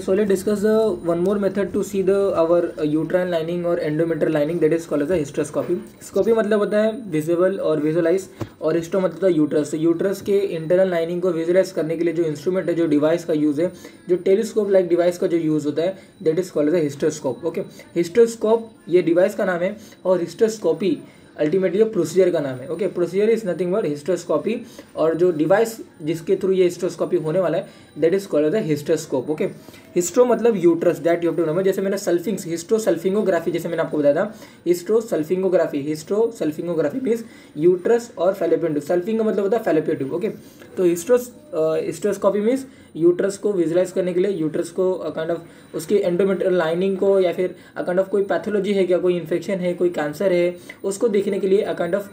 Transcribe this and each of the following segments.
So let's discuss one more method to see our uterine lining or endometrial lining, that is called as a hysteroscopy. Scopy मतलब होता है visible और visualise, और histo मतलब होता है यूट्रस. तो यूट्रस के इंटरनल लाइनिंग को विजुअलाइज करने के लिए जो इंस्ट्रूमेंट है, जो डिवाइस का यूज़ है, जो टेलीस्कोप लाइक डिवाइस का जो यूज़ होता है, that is called as a hysteroscope. Okay, hysteroscope ये डिवाइस का नाम है और हिस्टोस्कोपी अल्टीमेटली प्रोसीजर का नाम है. Okay, procedure is nothing but hysteroscopy, और जो डिवाइस जिसके थ्रू ये हिस्टोस्कोपी होने वाला है, that is called as hysteroscope. Okay, hystero मतलब uterus, that you have to remember. जैसे मैंने सल्फिंग्स, हिस्टो सल्फिंगोग्राफी, जैसे मैंने आपको बताया था, हिस्टो सल्फिंगोग्राफी मीन्स यूट्रस और फैलोपियन ट्यूब. सल्फिंग का मतलब होता है फैलोपियन ट्यूब. ओके, तो हिस्टोस्कोपी मीन्स यूट्रस को विजुलाइज करने के लिए, यूट्रस को काइंड ऑफ उसकी एंडोमेट्रियल लाइनिंग को, या फिर काइंड ऑफ कोई पैथोलॉजी है क्या, कोई इन्फेक्शन है, कोई कैंसर है, उसको देखने के लिए काइंड ऑफ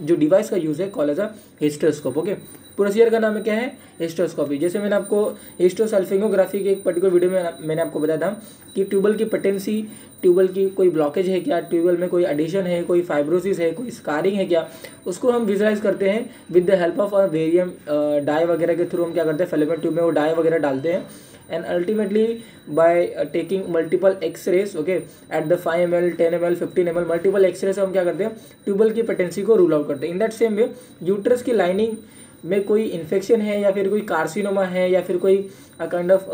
जो डिवाइस का यूज़ है call as a hysteroscope. Okay, procedure का नाम है क्या है, हिस्टोस्कोपी. जैसे मैंने आपको हिस्टोसल्फिंगोग्राफी के एक पर्टिकुलर वीडियो में मैंने आपको बताया था कि ट्यूबल की पेटेंसी, ट्यूबल की कोई ब्लॉकेज है क्या, ट्यूबल में कोई एडिशन है, कोई फाइब्रोसिस है, कोई स्कारिंग है क्या, उसको हम विजुलाइज करते हैं with the help of barium dye वगैरह के थ्रू. हम क्या करते हैं, फैलोपियन ट्यूब में वो डाई वगैरह डालते हैं, and ultimately by taking multiple x-rays, okay, at the 5 ml 10 ml 15 ml multiple x-rays हम क्या करते हैं, ट्यूबल की पेटेंसी को रूल आउट करते हैं. In that same way uterus की लाइनिंग में कोई इन्फेक्शन है, या फिर कोई कार्सिनोमा है, या फिर कोई काइंड ऑफ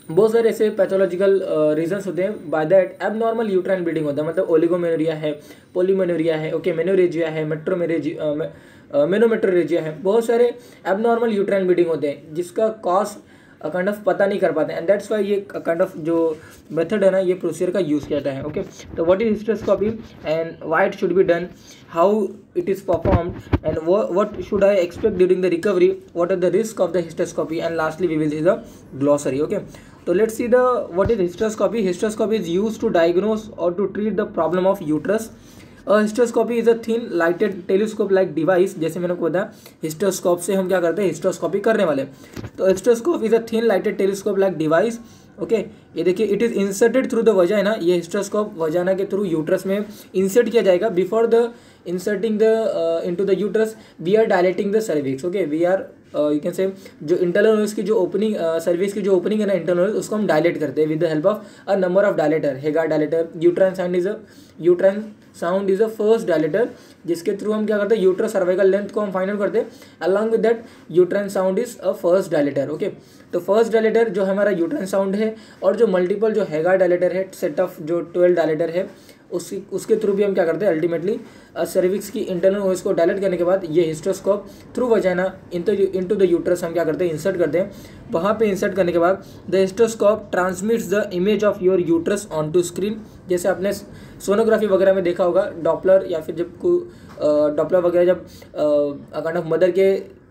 बहुत सारे ऐसे पैथोलॉजिकल रीजंस होते हैं. By that abnormal uterine bleeding होता है, मतलब ओलिगोमेनोरिया है, पोलीमेनोरिया है, ओके, मेनोरेजिया है, मेनोमेट्रोरेजिया है, बहुत सारे एबनॉर्मल यूट्राइन ब्लीडिंग होते हैं जिसका कॉज काइंड ऑफ पता नहीं कर पाते हैं. एंड दैट्स वाई ये काइंड ऑफ जो मेथड है ना, ये प्रोसीजर का यूज़ किया जाता है. ओके, तो what is hysteroscopy and why it should be done, how it is performed, and what should I expect during the recovery, what are the risk of the hysteroscopy, and lastly we will see the glossary. Okay, so let's see the what is hysteroscopy. Hysteroscopy is used to diagnose or to treat the problem of uterus. Hysteroscopy is a thin lighted telescope like device. जैसे मैंने आपको बताया, हिस्टोस्कोप से हम क्या करते हैं, हिस्टोस्कोपी करने वाले. तो hysteroscope is a thin lighted telescope like device. Okay, ये देखिए, it is inserted through the vagina. ये हिस्टोस्कोप वजाइना के थ्रू यूट्रस में इंसर्ट किया जाएगा. Before the inserting the into the uterus we are dilating the cervix. Okay, we are you can say जो internal knows की जो opening, service की जो ओपनिंग है ना, इंटरनल, उसको हम डायलेट करते हैं with the help of a number of dilator. Hegar dilator, uterine sound is a first dilator, जिसके थ्रू हम क्या करते हैं, यूट्रस सर्वाइकल लेंथ को हम फाइंड आउट करते हैं. Along with that uterine sound is a first dilator. Okay, तो फर्स्ट डायलेटर जो हमारा यूट्राइन साउंड है, और जो मल्टीपल जो हेगार डायलेटर है, सेट ऑफ जो 12 डायलेटर है, उसके थ्रू भी हम क्या करते हैं, अल्टीमेटली सर्विक्स की इंटरनल ओएस को डायलेट करने के बाद ये hysteroscope through vagina into the uterus हम क्या करते हैं, इंसर्ट करते हैं. वहाँ पे इंसर्ट करने के बाद the hysteroscope transmits the image of your uterus on to screen. जैसे आपने सोनोग्राफी वगैरह में देखा होगा, डॉपलर या फिर जब डॉपलर वगैरह जब काइंड ऑफ मदर के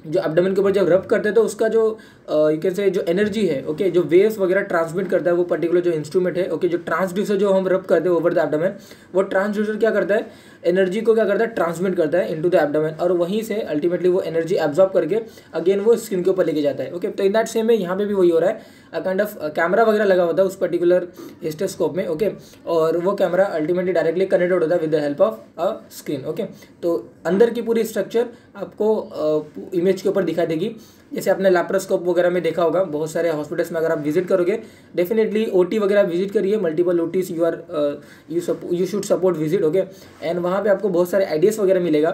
जो एब्डोमेन के ऊपर जब रब करते हैं, तो उसका जो यू कैन से जो एनर्जी है, ओके, जो वेव्स वगैरह ट्रांसमिट करता है वो पर्टिकुलर जो इंस्ट्रूमेंट है. ओके, जो ट्रांसड्यूसर जो हम रब करते हैं ओवर द एब्डोमेन, वो ट्रांसड्यूसर क्या करता है, एनर्जी को क्या करता है, ट्रांसमिट करता है इनटू द एब्डोमेन, और वहीं से अल्टीमेटली वो एनर्जी एब्जॉर्ब करके अगेन वो स्किन के ऊपर लेके जाता है. ओके, तो इन दैट सेम में यहाँ पे भी वही हो रहा है. काइंड ऑफ कैमरा वगैरह लगा होता है उस पर्टिकुलर हिस्टोस्कोप में. ओके, और वो कैमरा अल्टीमेटली डायरेक्टली कनेक्टेड होता है with the help of a screen. Okay, तो अंदर की पूरी स्ट्रक्चर आपको इमेज के ऊपर दिखाई देगी. जैसे आपने लैप्रोस्कोप वगैरह में देखा होगा, बहुत सारे हॉस्पिटल्स में अगर आप विजिट करोगे, डेफिनेटली ओटी वगैरह विजिट करिए, multiple OTs you should support visit. Okay, and वहाँ पे आपको बहुत सारे आइडियाज़ वगैरह मिलेगा.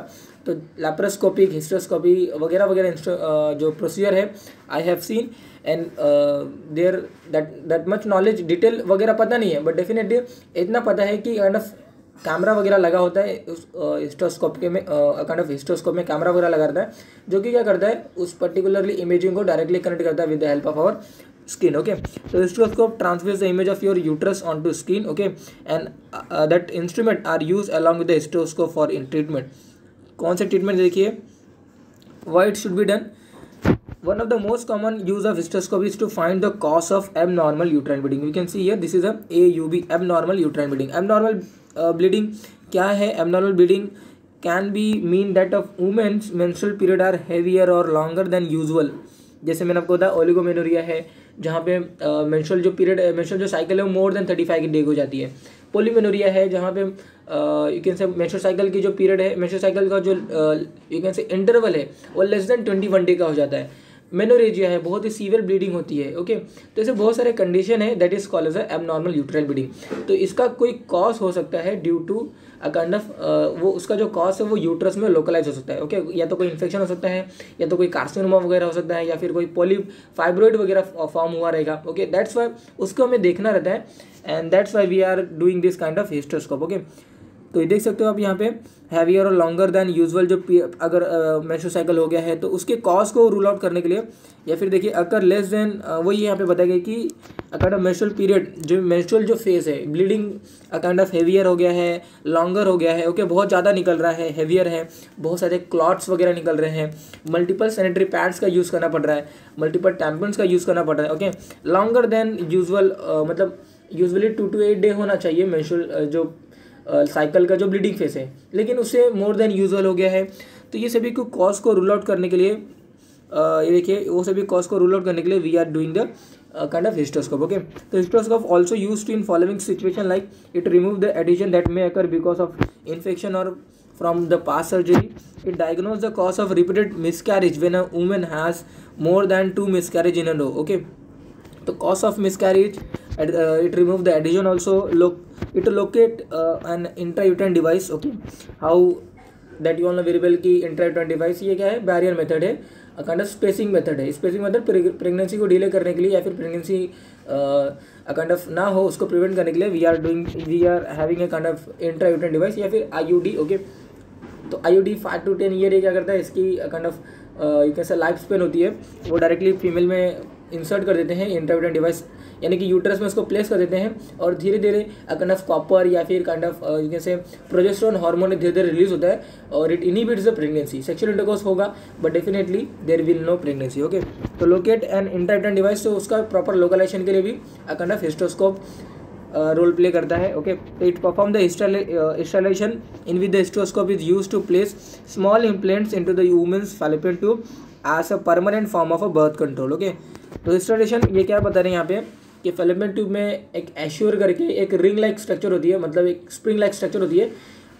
तो लैप्रोस्कोपिक, हिस्टोस्कोपी वगैरह वगैरह जो प्रोसीजर है, I have seen, and there that much knowledge, detail वगैरह पता नहीं है, बट डेफिनेटली इतना पता है कि काइंड ऑफ कैमरा वगैरह लगा होता है उस हिस्टोस्कोप के में, काइंड ऑफ हिस्टोस्कोप में कैमरा वगैरह लगा रहता है, जो कि क्या करता है, उस पर्टिकुलरली इमेजिंग को डायरेक्टली कनेक्ट करता है with the help of our skin. Okay, so histeroscope transfers the image of your uterus onto skin. Okay, and that instrument are used along with the hysteroscope for in treatment. कौन से treatment देखिए, why it should be done. One of the most common use of hysteroscopy is to find the cause of abnormal uterine bleeding. You can see here, this is a AUB, abnormal uterine bleeding. Abnormal bleeding क्या है? Abnormal bleeding can be mean that of women's menstrual period are heavier or longer than usual. जैसे मैंने आपको बताया, oligomenorrhoea है, जहाँ पे menstrual जो पीरियड, मेंस्ट्रुअल जो साइकिल है वो मोर देन 35 डे हो जाती है. पोलीमेनोरिया है, जहाँ पे यू कैन से मेंस्ट्रुअल साइकिल की जो पीरियड है, मेंस्ट्रुअल साइकिल का जो यू कैन से इंटरवल है, वो लेस देन 21 डे का हो जाता है. मेनोरेजिया है, बहुत ही सीवियर ब्लीडिंग होती है। ओके, तो ऐसे बहुत सारे कंडीशन है that is called as abnormal uterine bleeding. तो इसका कोई कॉज हो सकता है due to a kind of वो उसका जो कॉज है वो यूट्रस में लोकलाइज हो सकता है। ओके, या तो कोई इन्फेक्शन हो सकता है, या तो कोई कार्सिनोमा वगैरह हो सकता है, या फिर कोई पॉलिप फाइब्रोइड वगैरह फॉर्म हुआ रहेगा। ओके, दैट्स वाई उसको हमें देखना रहता है, and that's why we are doing this kind of hysteroscope. Okay, तो ये देख सकते हो आप यहाँ पे हैवियर और लॉन्गर देन यूजुअल जो अगर मेंस्ट्रुअल साइकिल हो गया है तो उसके कॉज को रूल आउट करने के लिए, या फिर देखिए अगर लेस देन वही यहाँ पे बताया गया कि अकाउंट ऑफ मेंस्ट्रुअल पीरियड जो मेंस्ट्रुअल जो फेज है, ब्लीडिंग अकाउंट ऑफ हेवियर हो गया है, लॉन्गर हो गया है। ओके, बहुत ज़्यादा निकल रहा है, हेवियर है, बहुत सारे क्लॉट्स वगैरह निकल रहे हैं, मल्टीपल सैनिटरी पैड्स का यूज़ करना पड़ रहा है, मल्टीपल टैम्पन्स का यूज़ करना पड़ रहा है। ओके, लॉन्गर देन यूजुअल मतलब यूजुअली 2 to 8 डे होना चाहिए मेंस्ट्रुअल जो साइकिल का जो ब्लीडिंग फेस है, लेकिन उससे मोर देन यूजुअल हो गया है। तो ये सभी को कॉज को रूल आउट करने के लिए ये देखिए वो सभी कॉज को रूल आउट करने के लिए we are doing the kind of hysteroscope. Okay, तो hysteroscope also use to in following situation like it remove the adhesion that may occur because of infection और from the past surgery. It diagnose the cause of repeated miscarriage when a woman has more than 2 miscarriage in a row. Okay, the cause of miscarriage, it remove the adhesion also. It locate an intrauterine device. Okay, how that you all know very well कि intrauterine device ये क्या है, barrier method है, kind of spacing method है। Spacing method pregnancy को delay करने के लिए या फिर प्रेगनेंसी काइंड ऑफ ना हो उसको प्रिवेंट करने के लिए we are having a kind of intrauterine device या फिर आईयूडी। ओके, तो आईयूडी 5 to 10 ईयर क्या करता है, इसकी kind of you can say life span होती है, वो डायरेक्टली फीमेल में इंसर्ट कर देते हैं इंट्रायूटेरिन डिवाइस, यानी कि यूट्रस में उसको प्लेस कर देते हैं और धीरे धीरे काइंड ऑफ कॉपर या फिर kind of you can say progesterone hormone धीरे धीरे रिलीज होता है और it inhibits the pregnancy. Sexual intercourse होगा but definitely there will no pregnancy. Okay, तो लोकेट एन इंट्रायूटेरिन डिवाइस, तो उसका प्रॉपर लोकलाइजेशन के लिए भी kind of hysteroscope role play करता है। ओके, तो it perform the installation in with the hysteroscope is use to place small implants into the women's fallopian tube as a permanent form of a birth control. Okay, तो installation ये क्या बता रहे हैं यहाँ पे कि फैलोपियन ट्यूब में एक एश्योर करके एक रिंग लाइक स्ट्रक्चर होती है, मतलब एक स्प्रिंग लाइक स्ट्रक्चर होती है,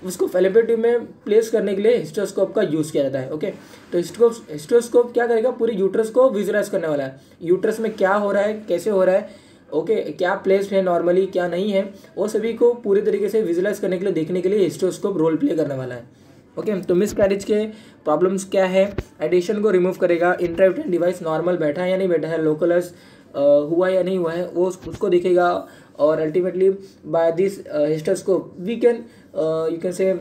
उसको फैलोपियन ट्यूब में प्लेस करने के लिए हिस्ट्रोस्कोप का यूज़ किया जाता है। ओके, तो हिस्ट्रोस्कोप क्या करेगा, पूरी यूट्रस को विजुअलाइज करने वाला है, यूट्रस में क्या हो रहा है, कैसे हो रहा है, ओके क्या प्लेस्ड है नॉर्मली, क्या नहीं है, वो सभी को पूरी तरीके से विजुअलाइज करने के लिए देखने के लिए हिस्ट्रोस्कोप रोल प्ले करने वाला है। ओके, तो मिसकैरेज के प्रॉब्लम्स क्या है, एडिशन को रिमूव करेगा, इंट्रायूटेरिन डिवाइस नॉर्मल बैठा है या नहीं बैठा है, लोकलाइज हुआ या नहीं हुआ है वो उसको देखेगा, और ultimately by this hysteroscope we can you can say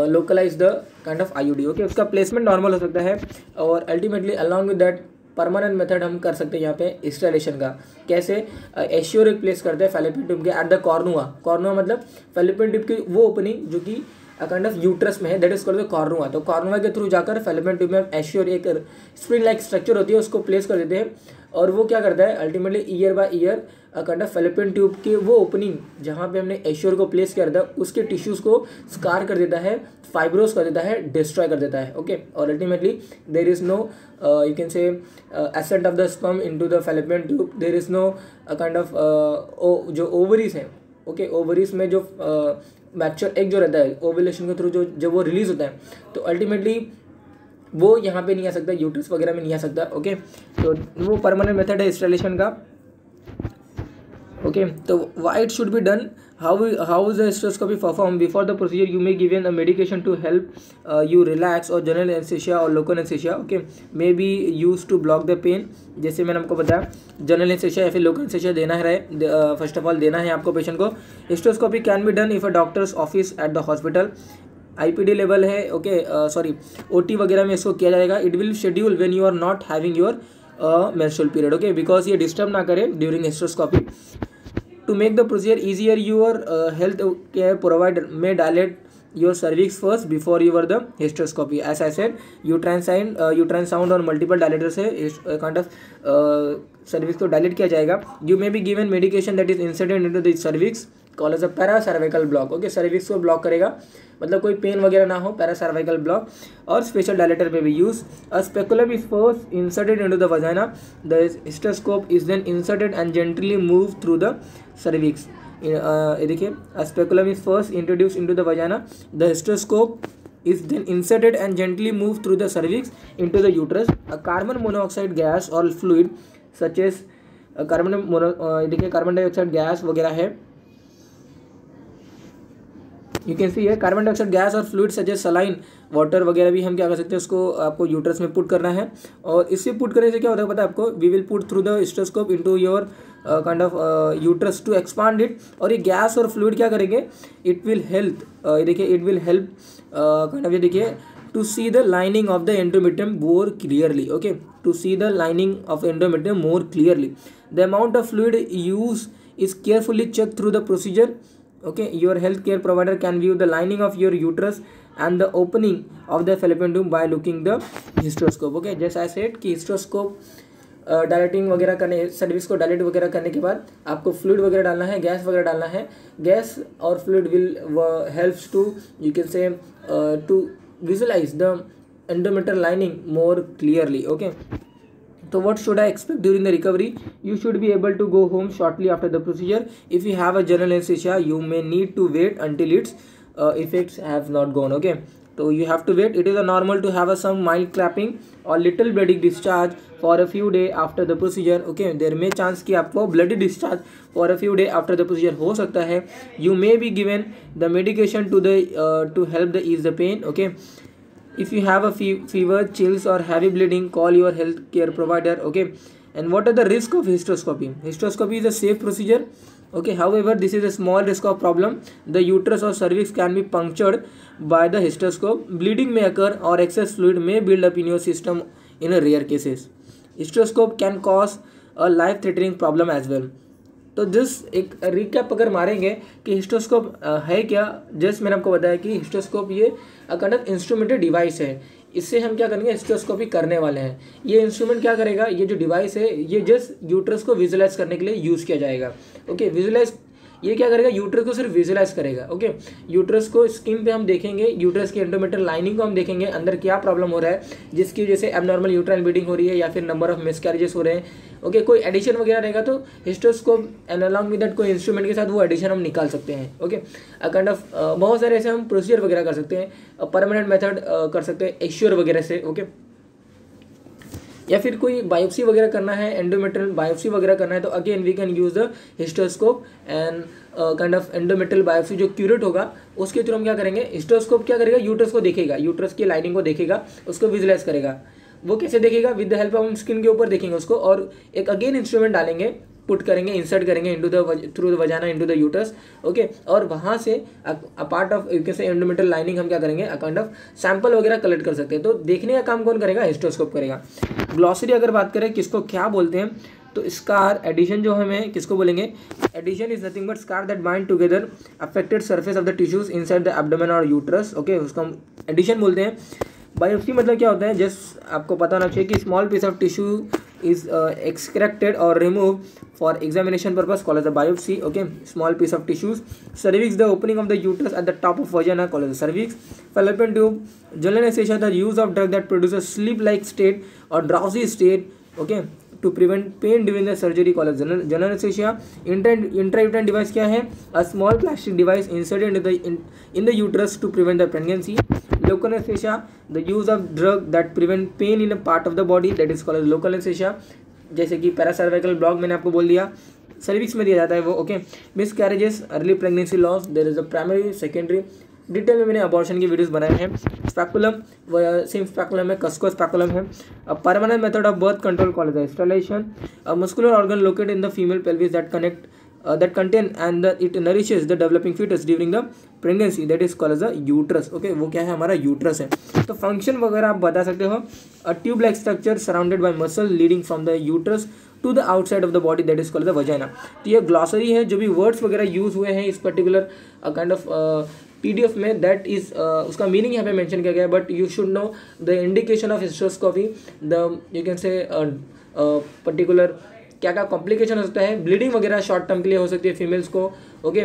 localise the kind of IUD. Okay, उसका प्लेसमेंट नॉर्मल हो सकता है और ultimately along with that permanent method हम कर सकते हैं यहाँ पे इंस्टॉलेशन का। कैसे, एश्योर प्लेस करते हैं फैलोपियन ट्यूब के एट द कॉर्नुआ मतलब फैलोपियन ट्यूब की वो ओपनिंग जो कि काइंड ऑफ यूट्रस में है, दैट इज कॉल्ड द कॉर्नुआ। तो कॉर्नुआ के थ्रू जाकर फैलोपियन ट्यूब में एश्योर एक स्प्रिंग लाइक स्ट्रक्चर होती है उसको प्लेस कर देते हैं, और वो क्या करता है ultimately year by year kind of fallopian tube की वो ओपनिंग जहाँ पे हमने एश्योर को प्लेस किया था उसके टिश्यूज़ को स्कार कर देता है, फाइब्रोस कर देता है, डिस्ट्रॉय कर देता है। ओके, और ultimately there is no you can say ascent of the sperm into the fallopian tube, there is no kind of जो ओवरीज हैं। ओके, ओवरीज में जो मैच्योर एग जो रहता है ओवुलेशन के थ्रू जो जब वो रिलीज होता है तो अल्टीमेटली वो यहाँ पे नहीं आ सकता, यूट्रस वगैरह में नहीं आ सकता। ओके, तो वो परमानेंट मेथड है इंस्टॉलेशन का। ओके, तो why it should be done, how is the hysteroscopy performed? Before the procedure you may given a medication to help you relax or general anesthesia or local anesthesia okay may be used to block the pain। जैसे मैंने आपको बताया general anaesthesia या फिर local anaesthesia देना है, first of all देना है आपको पेशेंट को। Hysteroscopy can be done if a doctors office at the hospital, IPD level है। ओके, सॉरी ओटी वगैरह में इसको किया जाएगा। It will schedule when you are not having your menstrual period. Okay, because ये डिस्टर्ब ना करे during hysteroscopy. To make the procedure easier, your health care provider may dilate your cervix first before you were the hysteroscopy. As I said, uterine sound और multiple dilators है kind of cervix को dilate किया जाएगा। You may be given medication that is inserted into the cervix called as a paracervical block। Okay, cervix को block करेगा, मतलब कोई pen वगैरह ना हो, पैरासर्वाइकल ब्लॉक। और स्पेशल डायलेटर में भी use. A speculum is first inserted into the vagina, the hysteroscope is then inserted and gently move through the cervix. देखिए, a speculum is first introduce into the vagina, the hysteroscope is then inserted and gently moved through the cervix into the uterus. A carbon monoxide gas or fluid such as देखिए carbon dioxide gas वगैरह है, you can see है carbon dioxide gas और fluid such as saline water वगैरह भी हम क्या कर सकते हैं, उसको आपको यूट्रस में पुट करना है। और इससे पुट करने से क्या होता है पता है आपको, we will put through the stethoscope into your kind of uterus to expand it. और ये गैस और फ्लूइड क्या करेंगे, इट विल हेल्प, देखिए it will help kind of, ये देखिए to see the lining of the endometrium more clearly. Okay, to see the lining of endometrium more clearly. The amount of fluid use is carefully check through the procedure. Okay, your healthcare provider can view the lining of your uterus and the opening of the fallopian tube by looking the hysteroscope. Okay, जैसे I said कि hysteroscope dilating वगैरह करने, service को dilate वगैरह करने के बाद आपको फ्लूइड वगैरह डालना है, गैस वगैरह डालना है। गैस और fluid will helps to, you can say, to visualise the endometrial lining more clearly. Okay, so what should I expect during the recovery? You should be able to go home shortly after the procedure. If you have a general anesthesia, you may need to wait until its effects have not gone. Okay, so you have to wait. It is normal to have some mild clapping or little bloody discharge for a few days after the procedure. Okay, there may chance कि आपको bloody discharge for a few days after the procedure हो सकता है। You may be given the medication to help the ease the pain. Okay, if you have a fever, chills or heavy bleeding, call your health care provider. Okay, and what are the risk of hysteroscopy? Hysteroscopy is a safe procedure. Okay, however this is a small risk of problem. The uterus or cervix can be punctured by the hysteroscope. Bleeding may occur or excess fluid may build up in your system in a rare cases. Hysteroscope can cause a life threatening problem as well. तो just एक recap अगर मारेंगे कि हिस्टोस्कोप है क्या, just मैंने आपको बताया कि हिस्टोस्कोप ये काइंड ऑफ इंस्ट्रूमेंटेड डिवाइस है। इससे हम क्या करेंगे, हिस्टोस्कोपी करने वाले हैं। ये इंस्ट्रूमेंट क्या करेगा, ये जो डिवाइस है ये जस्ट यूट्रस को विजुअलाइज करने के लिए यूज़ किया जाएगा। ओके, विजुअलाइज ये क्या करेगा, यूट्रस को सिर्फ विजुअलाइज करेगा। ओके, यूट्रस को स्क्रीन पे हम देखेंगे, यूट्रस की एंडोमेट्रियल लाइनिंग को हम देखेंगे, अंदर क्या प्रॉब्लम हो रहा है जिसकी वजह से एबनॉर्मल यूट्राइन ब्लीडिंग हो रही है या फिर नंबर ऑफ मिसकैरेजेस हो रहे हैं। ओके, कोई एडिशन वगैरह रहेगा तो हिस्टोस्कोप एंड अलॉन्ग विद दैट कोई इंस्ट्रूमेंट के साथ वो एडिशन हम निकाल सकते हैं। ओके, काइंड ऑफ बहुत सारे ऐसे हम प्रोसीजर वगैरह कर सकते हैं, परमानेंट मेथड कर सकते हैं एक्श्योर वगैरह से। ओके, या फिर कोई बायोप्सी वगैरह करना है, एंडोमेट्रियल बायोप्सी वगैरह करना है तो again we can use the hysteroscope and kind of endometrial biopsy जो क्यूरेट होगा उसके थ्रू हम क्या करेंगे, हिस्टोस्कोप क्या करेगा, यूट्रस को देखेगा, यूट्रस की लाइनिंग को देखेगा, उसको विजुअलाइज करेगा। वो कैसे देखेगा, with the help of skin के ऊपर देखेंगे उसको, और एक अगेन इंस्ट्रूमेंट डालेंगे, पुट करेंगे, इंसर्ट करेंगे into the through the वजाना into the uterus. Okay, और वहाँ से पार्ट ऑफ कैसे एंडोमेट्रियल लाइनिंग हम क्या करेंगे, अ काइंड ऑफ सैंपल वगैरह कलेक्ट कर सकते हैं। तो देखने का काम कौन करेगा, हिस्टोस्कोप करेगा। ग्लॉसरी अगर बात करें किसको क्या बोलते हैं, तो स्कार एडिशन जो हमें किसको बोलेंगे, adhesion is nothing but scar that bind together affected surface of the tissues inside the abdomen और यूट्रस। ओके, उसको हम एडिशन बोलते हैं। बायोप्सी मतलब क्या होता है, जस्ट आपको पता होना चाहिए कि small piece of tissue is extracted or removed for examination purpose called as a biopsy. Okay, small piece of tissues. Cervix, the opening of the uterus at the top of vagina called as the cervix. Fallopian tube, general anesthesia, the use of drug that produces sleep-like state or drowsy state. Okay, to prevent pain during the surgery called as general anesthesia. Intrauterine device क्या है, a small plastic device inserted in the uterus to prevent the pregnancy. Local anesthesia, the use of drug that prevent pain in a part of the body, that is called as local anesthesia. जैसे कि पैरासर्वाइकल block मैंने आपको बोल दिया, cervix में दिया जाता है वो। Okay, miscarriages, early pregnancy loss, there is a primary secondary, detail में मैंने अबॉर्शन की वीडियोस बनाए हैं। स्पैकुलम, सेम स्पैकुलम है, कस्को स्पैकुलम है। Permanent method of birth control called as sterilisation. Muscular organ located in the female pelvis that contain and it nourishes the developing fetus during the pregnancy, that is called as a uterus. Okay, वो क्या है, हमारा uterus है। तो function वगैरह आप बता सकते हो, a tube like structure surrounded by muscle leading from the uterus to the outside of the body, that is called the vagina. तो ये ग्लॉसरी है, जो भी वर्ड्स वगैरह यूज हुए हैं इस पर्टिकुलर काइंड ऑफ PDF में, दैट इज उसका मीनिंग यहाँ पे मेंशन किया गया है, but you should know the indication of hysteroscopy, the you can say particular क्या क्या कॉम्प्लिकेशन हो सकता है, ब्लीडिंग वगैरह शॉर्ट टर्म के लिए हो सकती है फीमेल्स को। ओके,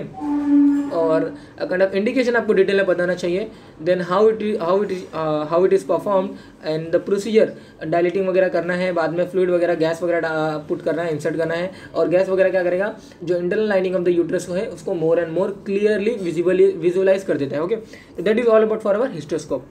और काइंड ऑफ इंडिकेशन आपको डिटेल में बताना चाहिए. Then how it is perform and the procedure. Dilating वगैरह करना है, बाद में फ्लूइड वगैरह गैस वगैरह पुट करना है, इंसर्ट करना है. और गैस वगैरह क्या करेगा, जो internal lining of the uterus है उसको more and more clearly visualise कर देता है. Okay, that is all about for our हिस्टोस्कोप.